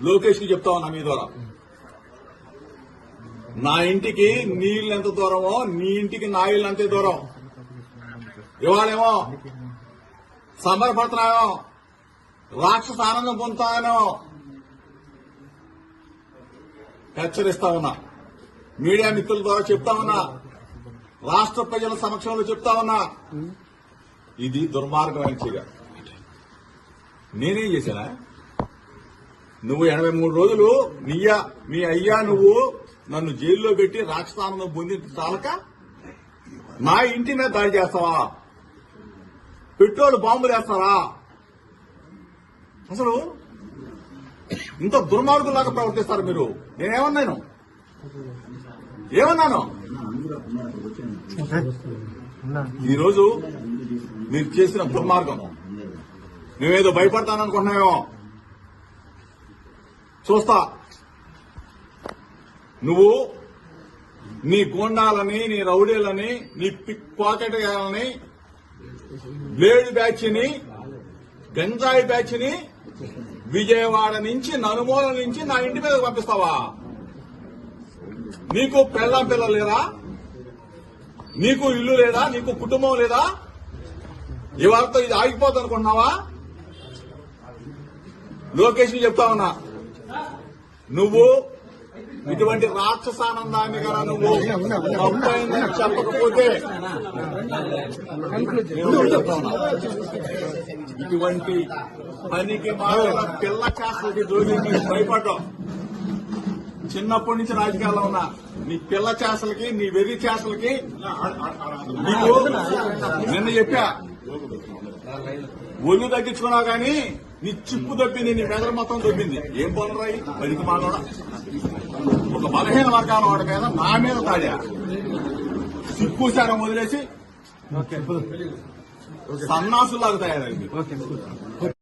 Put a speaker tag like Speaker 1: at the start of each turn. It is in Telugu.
Speaker 1: లోకేష్ కి చెప్తా ఉన్నా మీ ద్వారా, నా ఇంటికి నీళ్లు ఎంత దూరమో నీ ఇంటికి నా ఇల్లు అంతే దూరం. ఇవాళేమో సంబరపడుతున్నాయో, రాక్షస ఆనందం పొందుతానో హెచ్చరిస్తా ఉన్నా. మీడియా మిత్రుల ద్వారా చెప్తా ఉన్నా, రాష్ట్ర ప్రజల సమక్షంలో చెప్తా ఉన్నా, ఇది దుర్మార్గమైన చర్య. నేనేం చేశానా? నువ్వు 83 రోజులు మీ అయ్యా నువ్వు నన్ను జైల్లో పెట్టి రాక్షసానందం పొంది చాలక నా ఇంటి మీద దాడి చేస్తావా? పెట్రోల్ బాంబులు వేస్తారా? అసలు ఇంత దుర్మార్గులాగా ప్రవర్తిస్తారు మీరు. నేనేమన్నాను? ఈరోజు మీరు చేసిన దుర్మార్గం నువ్వేదో భయపడతాననుకుంటున్నావేమో. చూస్తా, నువ్వు నీ గోండాలని, నీ రౌడీలని, నీ పిక్ పాకెట్ గాలని, బ్లేడ్ బ్యాచ్ ని, గంజాయి బ్యాచ్ ని విజయవాడ నుంచి, నలుమూల నుంచి నా ఇంటి మీద పంపిస్తావా? నీకు పెళ్ళాం పిల్లలు లేరా? నీకు ఇల్లు లేదా? నీకు కుటుంబం లేదా? ఇవాళతో ఇది ఆగిపోతుంది అనుకుంటున్నావా? లోకేష్ ని చెప్తా ఉన్నా, నువ్వు ఇటువంటి రాక్షసానందాన్ని కదా నువ్వు తప్పైందని చెప్పకపోతే ఇటువంటి పనికి మాత్రం పిల్ల చేస్తలకి జోలికి భయపడ్డావు. చిన్నప్పటి నుంచి రాజకీయాల్లో ఉన్నా నీ పిల్ల చేసలకి, నీ వెర్రి చేసలకి నీకు నిన్న చెప్పా, ఒళ్ళు తగ్గించుకున్నావు కానీ నీ చిప్పు దొబ్బింది, నీ మెదడు మొత్తం దొబ్బింది. ఏం పనురాయి పనికి మానోడా? ఒక బలహీన వర్గాల వాడి మీద నా మీద తాడా, సిక్కుసారం వదిలేసి సన్నాసులాగా తయారైంది.